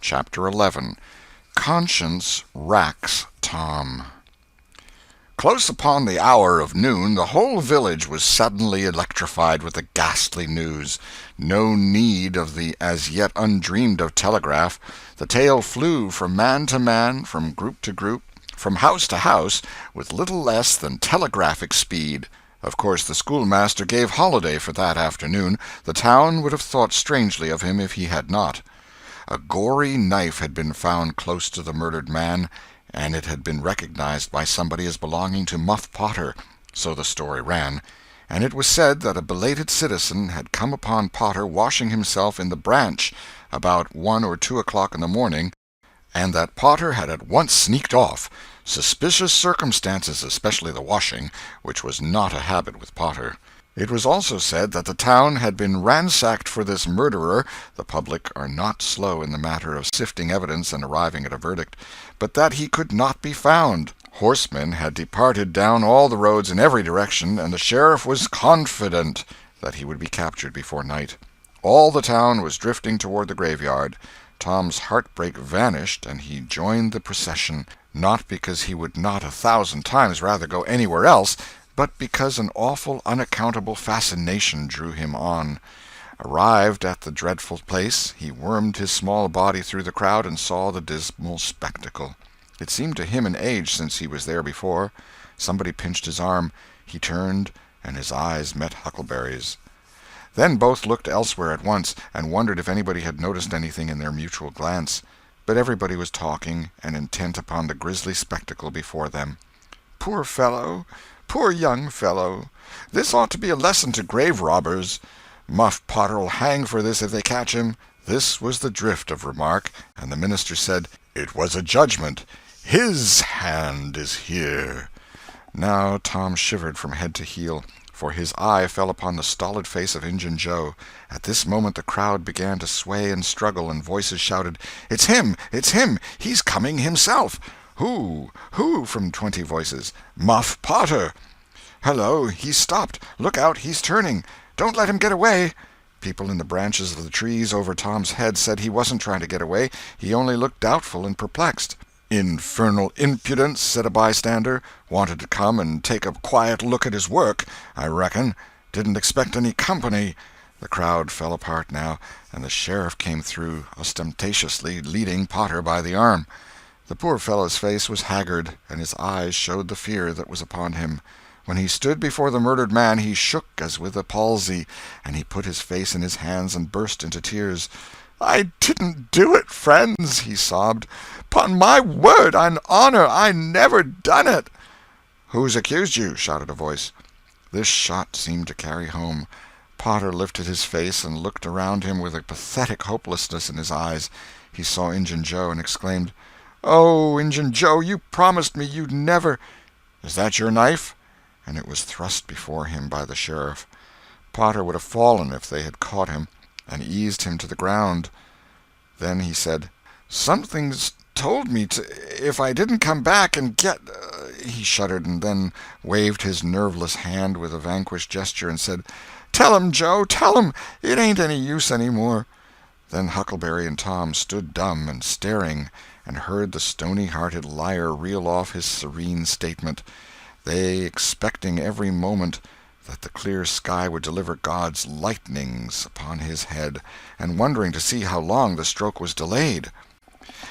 Chapter 11. Conscience Racks Tom. Close upon the hour of noon, the whole village was suddenly electrified with the ghastly news. No need of the as yet undreamed-of telegraph. The tale flew from man to man, from group to group, from house to house, with little less than telegraphic speed. Of course the schoolmaster gave holiday for that afternoon. The town would have thought strangely of him if he had not. A gory knife had been found close to the murdered man, and it had been recognized by somebody as belonging to Muff Potter, so the story ran, and it was said that a belated citizen had come upon Potter washing himself in the branch about 1 or 2 o'clock in the morning, and that Potter had at once sneaked off. Suspicious circumstances, especially the washing, which was not a habit with Potter. It was also said that the town had been ransacked for this murderer (the public are not slow in the matter of sifting evidence and arriving at a verdict), but that he could not be found. Horsemen had departed down all the roads in every direction, and the sheriff was confident that he would be captured before night. All the town was drifting toward the graveyard. Tom's heartbreak vanished, and he joined the procession, not because he would not 1,000 times rather go anywhere else, but because an awful, unaccountable fascination drew him on. Arrived at the dreadful place, he wormed his small body through the crowd and saw the dismal spectacle. It seemed to him an age since he was there before. Somebody pinched his arm. He turned, and his eyes met Huckleberry's. Then both looked elsewhere at once, and wondered if anybody had noticed anything in their mutual glance. But everybody was talking, and intent upon the grisly spectacle before them. "Poor fellow! Poor young fellow! This ought to be a lesson to grave robbers. Muff Potter'll hang for this if they catch him." This was the drift of remark, and the minister said, "It was a judgment. His hand is here." Now Tom shivered from head to heel, for his eye fell upon the stolid face of Injun Joe. At this moment the crowd began to sway and struggle, and voices shouted, "It's him! It's him! He's coming himself!" "Who? Who?" from 20 voices. "Muff Potter." "Hello, he's stopped! Look out, he's turning! Don't let him get away!" People in the branches of the trees over Tom's head said he wasn't trying to get away, he only looked doubtful and perplexed. "Infernal impudence," said a bystander. "Wanted to come and take a quiet look at his work, I reckon. Didn't expect any company." The crowd fell apart now, and the sheriff came through, ostentatiously leading Potter by the arm. The poor fellow's face was haggard, and his eyes showed the fear that was upon him. When he stood before the murdered man he shook as with a palsy, and he put his face in his hands and burst into tears. "I didn't do it, friends," he sobbed. "'Pon my word and honor, I never done it." "Who's accused you?" shouted a voice. This shot seemed to carry home. Potter lifted his face and looked around him with a pathetic hopelessness in his eyes. He saw Injun Joe and exclaimed, "Oh, Injun Joe, you promised me you'd never—" "Is that your knife?" And it was thrust before him by the sheriff. Potter would have fallen if they had caught him, and eased him to the ground. Then he said, "Something's told me if I didn't come back and get—" He shuddered, and then waved his nerveless hand with a vanquished gesture, and said, "Tell him, Joe, tell him! It ain't any use any more." Then Huckleberry and Tom stood dumb and staring, and heard the stony-hearted liar reel off his serene statement, they expecting every moment that the clear sky would deliver God's lightnings upon his head, and wondering to see how long the stroke was delayed.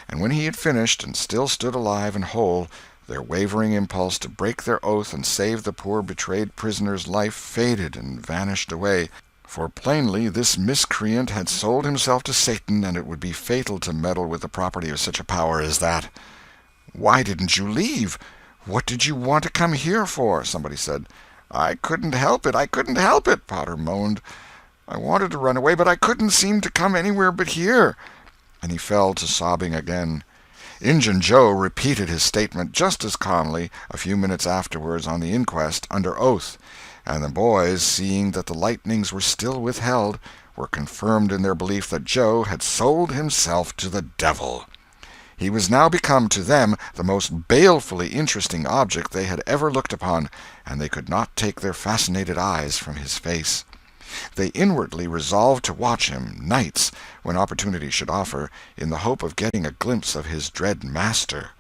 And when he had finished, and still stood alive and whole, their wavering impulse to break their oath and save the poor betrayed prisoner's life faded and vanished away, for plainly this miscreant had sold himself to Satan, and it would be fatal to meddle with the property of such a power as that. "Why didn't you leave? What did you want to come here for?" somebody said. "I couldn't help it, I couldn't help it," Potter moaned. "I wanted to run away, but I couldn't seem to come anywhere but here." And he fell to sobbing again. Injun Joe repeated his statement just as calmly a few minutes afterwards on the inquest, under oath, and the boys, seeing that the lightnings were still withheld, were confirmed in their belief that Joe had sold himself to the devil. He was now become to them the most balefully interesting object they had ever looked upon, and they could not take their fascinated eyes from his face. They inwardly resolved to watch him, nights, when opportunity should offer, in the hope of getting a glimpse of his dread master.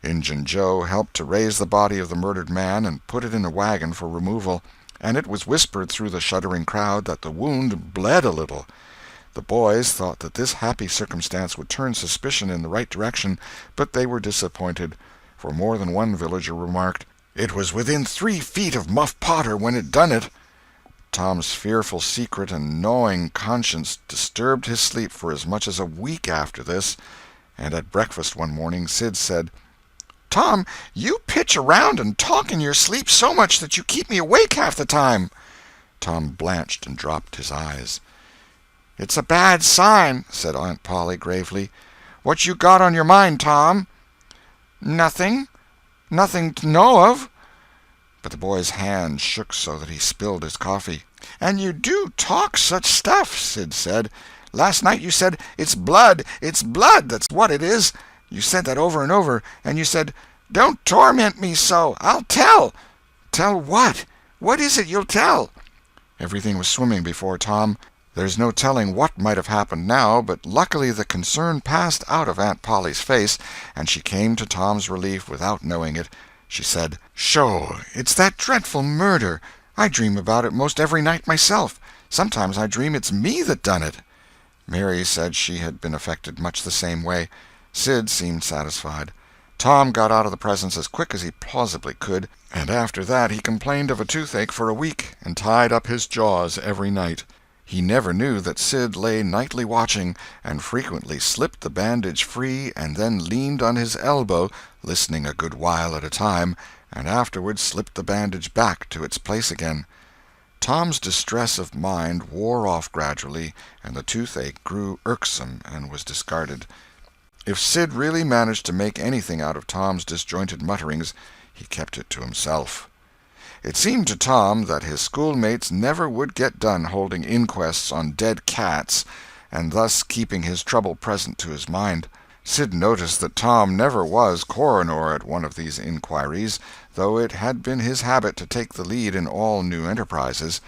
Injun Joe helped to raise the body of the murdered man and put it in a wagon for removal, and it was whispered through the shuddering crowd that the wound bled a little. The boys thought that this happy circumstance would turn suspicion in the right direction, but they were disappointed, for more than one villager remarked, "It was within 3 feet of Muff Potter when it done it." Tom's fearful secret and gnawing conscience disturbed his sleep for as much as a week after this, and at breakfast one morning Sid said, "Tom, you pitch around and talk in your sleep so much that you keep me awake half the time." Tom blanched and dropped his eyes. "It's a bad sign," said Aunt Polly gravely. "What you got on your mind, Tom?" "Nothing. Nothing to know of." But the boy's hand shook so that he spilled his coffee. "And you do talk such stuff," Sid said. "Last night you said, 'It's blood, it's blood, that's what it is.' You said that over and over, and you said, 'Don't torment me so, I'll tell.' Tell what? What is it you'll tell?" Everything was swimming before Tom. There's no telling what might have happened now, but luckily the concern passed out of Aunt Polly's face, and she came to Tom's relief without knowing it. She said, "Sho, it's that dreadful murder. I dream about it most every night myself. Sometimes I dream it's me that done it." Mary said she had been affected much the same way. Sid seemed satisfied. Tom got out of the presence as quick as he plausibly could, and after that he complained of a toothache for a week, and tied up his jaws every night. He never knew that Sid lay nightly watching, and frequently slipped the bandage free and then leaned on his elbow, listening a good while at a time, and afterward slipped the bandage back to its place again. Tom's distress of mind wore off gradually, and the toothache grew irksome and was discarded. If Sid really managed to make anything out of Tom's disjointed mutterings, he kept it to himself. It seemed to Tom that his schoolmates never would get done holding inquests on dead cats, and thus keeping his trouble present to his mind. Sid noticed that Tom never was coroner at one of these inquiries, though it had been his habit to take the lead in all new enterprises.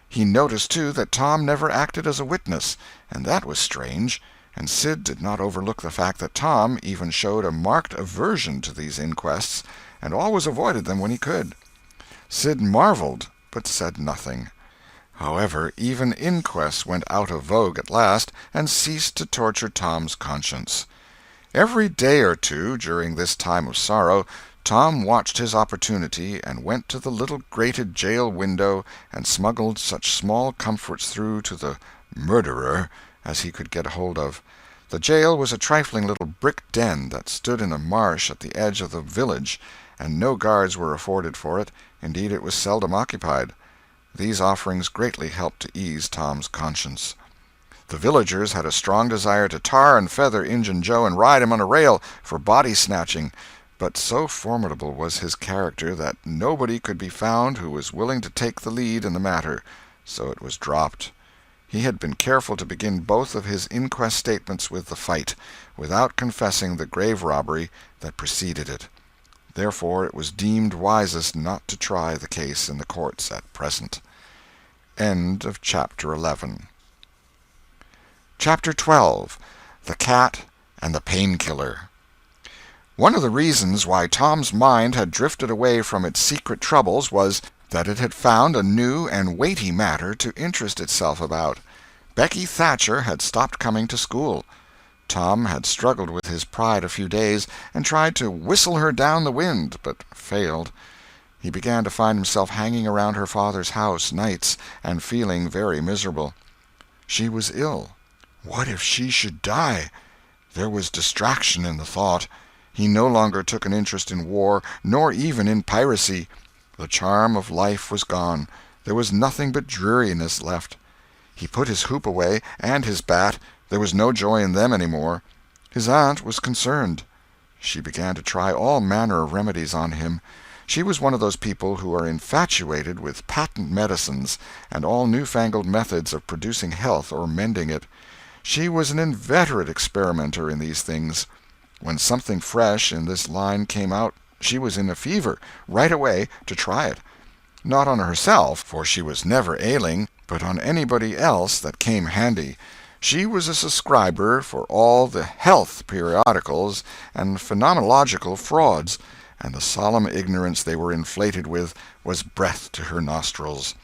He noticed, too, that Tom never acted as a witness, and that was strange, and Sid did not overlook the fact that Tom even showed a marked aversion to these inquests, and always avoided them when he could. Sid marveled, but said nothing. However, even inquests went out of vogue at last, and ceased to torture Tom's conscience. Every day or two, during this time of sorrow, Tom watched his opportunity, and went to the little grated jail window and smuggled such small comforts through to the murderer as he could get hold of. The jail was a trifling little brick den that stood in a marsh at the edge of the village, and no guards were afforded for it. Indeed, it was seldom occupied. These offerings greatly helped to ease Tom's conscience. The villagers had a strong desire to tar and feather Injun Joe and ride him on a rail for body-snatching, but so formidable was his character that nobody could be found who was willing to take the lead in the matter, so it was dropped. He had been careful to begin both of his inquest statements with the fight, without confessing the grave robbery that preceded it. Therefore it was deemed wisest not to try the case in the courts at present. End of Chapter 11. Chapter 12. The Cat and the Painkiller. One of the reasons why Tom's mind had drifted away from its secret troubles was that it had found a new and weighty matter to interest itself about. Becky Thatcher had stopped coming to school. Tom had struggled with his pride a few days, and tried to whistle her down the wind, but failed. He began to find himself hanging around her father's house nights, and feeling very miserable. She was ill. What if she should die? There was distraction in the thought. He no longer took an interest in war, nor even in piracy. The charm of life was gone. There was nothing but dreariness left. He put his hoop away, and his bat. There was no joy in them any more. His aunt was concerned. She began to try all manner of remedies on him. She was one of those people who are infatuated with patent medicines and all newfangled methods of producing health or mending it. She was an inveterate experimenter in these things. When something fresh in this line came out, she was in a fever, right away, to try it. Not on herself, for she was never ailing, but on anybody else that came handy. She was a subscriber for all the health periodicals and phenomenological frauds, and the solemn ignorance they were inflated with was breath to her nostrils.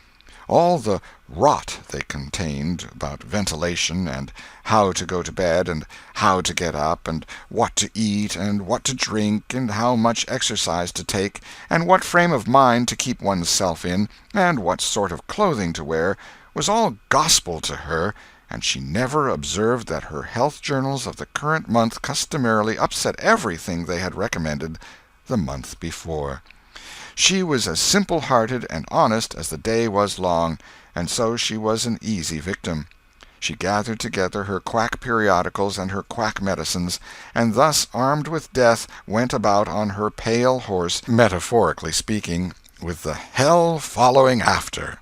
All the rot they contained about ventilation, and how to go to bed, and how to get up, and what to eat, and what to drink, and how much exercise to take, and what frame of mind to keep one's self in, and what sort of clothing to wear, was all gospel to her, and she never observed that her health journals of the current month customarily upset everything they had recommended the month before. She was as simple-hearted and honest as the day was long, and so she was an easy victim. She gathered together her quack periodicals and her quack medicines, and thus, armed with death, went about on her pale horse, metaphorically speaking, with the hell following after.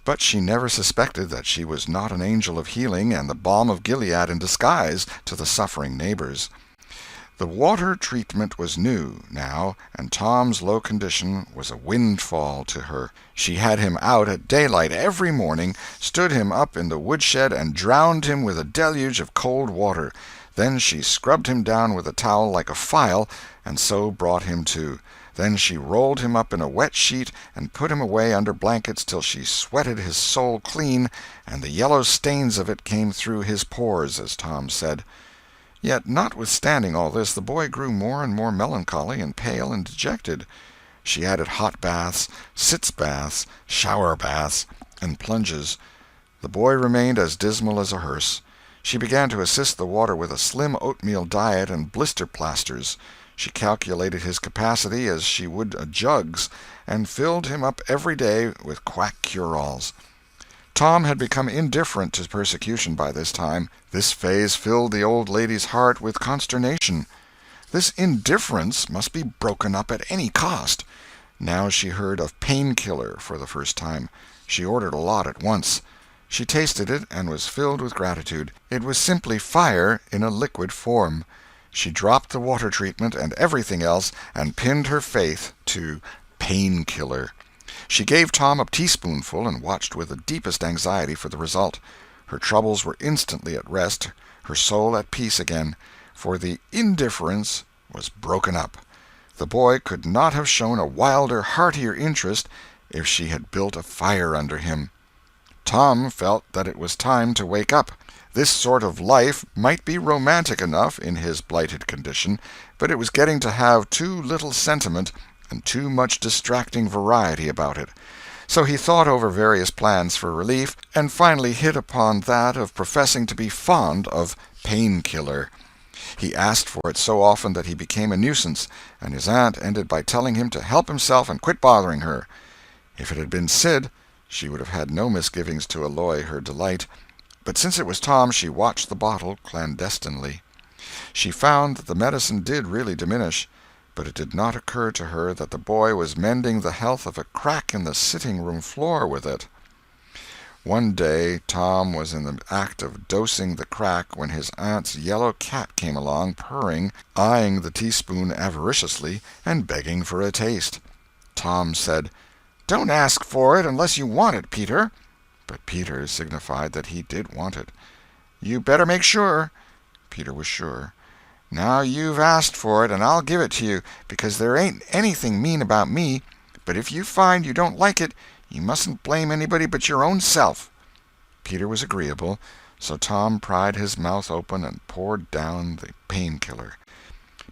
But she never suspected that she was not an angel of healing and the balm of Gilead in disguise to the suffering neighbors. The water treatment was new, now, and Tom's low condition was a windfall to her. She had him out at daylight every morning, stood him up in the woodshed, and drowned him with a deluge of cold water. Then she scrubbed him down with a towel like a file, and so brought him to. Then she rolled him up in a wet sheet and put him away under blankets till she sweated his soul clean, and the yellow stains of it came through his pores, as Tom said. Yet, notwithstanding all this, the boy grew more and more melancholy and pale and dejected. She added hot baths, sitz baths, shower baths, and plunges. The boy remained as dismal as a hearse. She began to assist the water with a slim oatmeal diet and blister plasters. She calculated his capacity as she would a jug's, and filled him up every day with quack cure-alls. Tom had become indifferent to persecution by this time. This phase filled the old lady's heart with consternation. This indifference must be broken up at any cost. Now she heard of painkiller for the first time. She ordered a lot at once. She tasted it and was filled with gratitude. It was simply fire in a liquid form. She dropped the water treatment and everything else, and pinned her faith to painkiller. She gave Tom a teaspoonful and watched with the deepest anxiety for the result. Her troubles were instantly at rest, her soul at peace again, for the indifference was broken up. The boy could not have shown a wilder, heartier interest if she had built a fire under him. Tom felt that it was time to wake up. This sort of life might be romantic enough in his blighted condition, but it was getting to have too little sentiment and too much distracting variety about it. So he thought over various plans for relief, and finally hit upon that of professing to be fond of painkiller. He asked for it so often that he became a nuisance, and his aunt ended by telling him to help himself and quit bothering her. If it had been Sid, she would have had no misgivings to alloy her delight, but since it was Tom, she watched the bottle clandestinely. She found that the medicine did really diminish, but it did not occur to her that the boy was mending the health of a crack in the sitting-room floor with it. One day Tom was in the act of dosing the crack when his aunt's yellow cat came along, purring, eyeing the teaspoon avariciously, and begging for a taste. Tom said, "Don't ask for it unless you want it, Peter." But Peter signified that he did want it. "You better make sure." Peter was sure. "Now you've asked for it, and I'll give it to you, because there ain't anything mean about me. But if you find you don't like it, you mustn't blame anybody but your own self." Peter was agreeable, so Tom pried his mouth open and poured down the painkiller.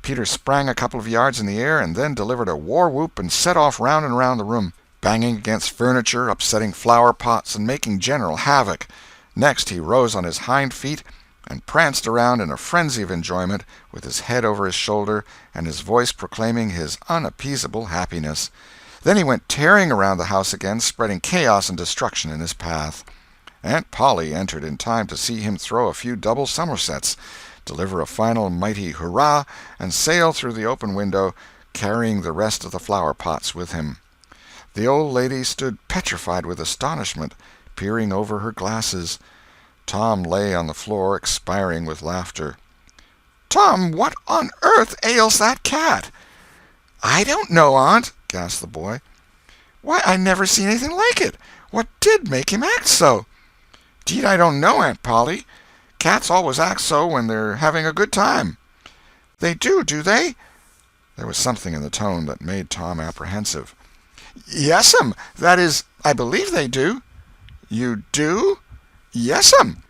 Peter sprang a couple of yards in the air, and then delivered a war-whoop and set off round and round the room, banging against furniture, upsetting flower-pots, and making general havoc. Next he rose on his hind feet and pranced around in a frenzy of enjoyment, with his head over his shoulder and his voice proclaiming his unappeasable happiness. Then he went tearing around the house again, spreading chaos and destruction in his path. Aunt Polly entered in time to see him throw a few double somersets, deliver a final mighty hurrah, and sail through the open window, carrying the rest of the flower-pots with him. The old lady stood petrified with astonishment, peering over her glasses. Tom lay on the floor, expiring with laughter. "Tom, what on earth ails that cat?" "I don't know, Aunt," gasped the boy. "Why, I never seen anything like it. What did make him act so?" "'Deed I don't know, Aunt Polly. Cats always act so when they're having a good time." "They do they?" There was something in the tone that made Tom apprehensive. "Yes'm. That is, I believe they do." "You do?" "Yes'm."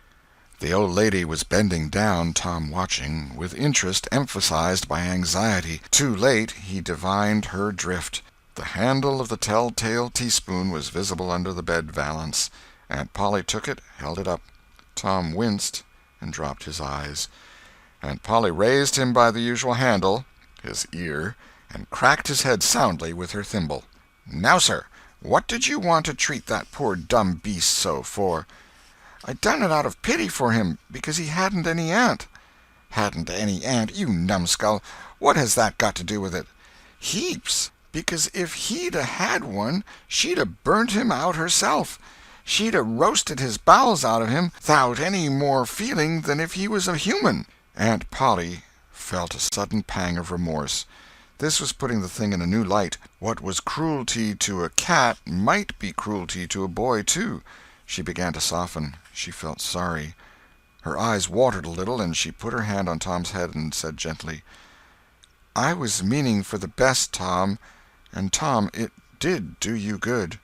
The old lady was bending down, Tom watching, with interest emphasized by anxiety. Too late he divined her drift. The handle of the tell-tale teaspoon was visible under the bed valance. Aunt Polly took it, held it up. Tom winced and dropped his eyes. Aunt Polly raised him by the usual handle, his ear, and cracked his head soundly with her thimble. "Now, sir, what did you want to treat that poor dumb beast so for?" "I done it out of pity for him, because he hadn't any aunt." "Hadn't any aunt, you numbskull! What has that got to do with it?" "Heaps. Because if he'd a had one, she'd a burnt him out herself. She'd a roasted his bowels out of him 'thout any more feeling than if he was a human." Aunt Polly felt a sudden pang of remorse. This was putting the thing in a new light. What was cruelty to a cat might be cruelty to a boy, too. She began to soften. She felt sorry. Her eyes watered a little, and she put her hand on Tom's head and said gently, "I was meaning for the best, Tom. And, Tom, it did do you good."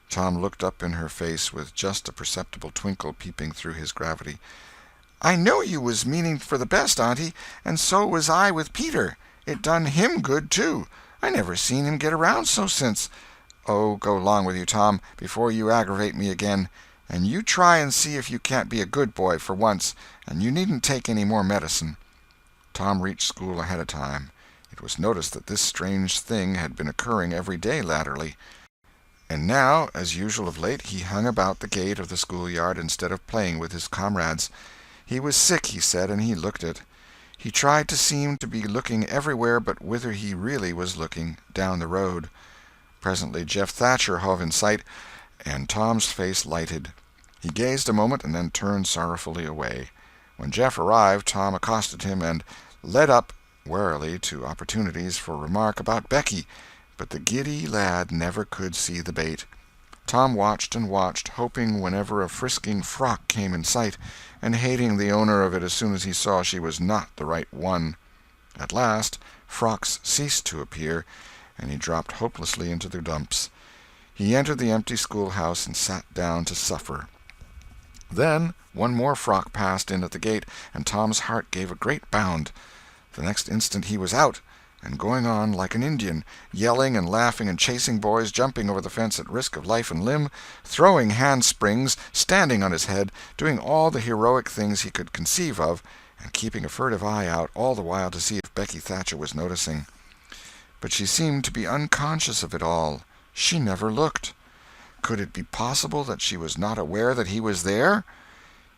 Tom looked up in her face with just a perceptible twinkle peeping through his gravity. "I know you was meaning for the best, Auntie, and so was I with Peter. It done him good, too. I never seen him get around so since—" "Oh, go along with you, Tom, before you aggravate me again. And you try and see if you can't be a good boy for once, and you needn't take any more medicine." Tom reached school ahead of time. It was noticed that this strange thing had been occurring every day latterly. And now, as usual of late, he hung about the gate of the schoolyard instead of playing with his comrades. He was sick, he said, and he looked it. He tried to seem to be looking everywhere but whither he really was looking, down the road. Presently Jeff Thatcher hove in sight, and Tom's face lighted. He gazed a moment and then turned sorrowfully away. When Jeff arrived, Tom accosted him and led up warily to opportunities for remark about Becky, but the giddy lad never could see the bait. Tom watched and watched, hoping whenever a frisking frock came in sight, and hating the owner of it as soon as he saw she was not the right one. At last frocks ceased to appear, and he dropped hopelessly into the dumps. He entered the empty schoolhouse and sat down to suffer. Then one more frock passed in at the gate, and Tom's heart gave a great bound. The next instant he was out, and going on like an Indian, yelling and laughing and chasing boys, jumping over the fence at risk of life and limb, throwing handsprings, standing on his head, doing all the heroic things he could conceive of, and keeping a furtive eye out all the while to see if Becky Thatcher was noticing. But she seemed to be unconscious of it all. She never looked. Could it be possible that she was not aware that he was there?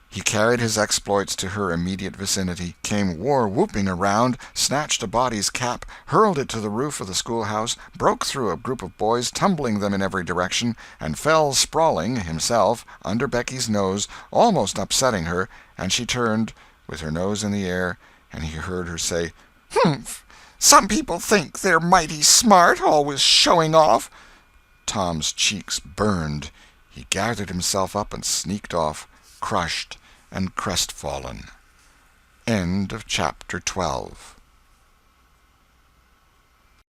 He carried his exploits to her immediate vicinity, came war-whooping around, snatched a body's cap, hurled it to the roof of the schoolhouse, broke through a group of boys, tumbling them in every direction, and fell sprawling, himself, under Becky's nose, almost upsetting her, and she turned, with her nose in the air, and he heard her say, "Humph! Some people think they're mighty smart, always showing off." Tom's cheeks burned. He gathered himself up and sneaked off, crushed and crestfallen. End of chapter 12.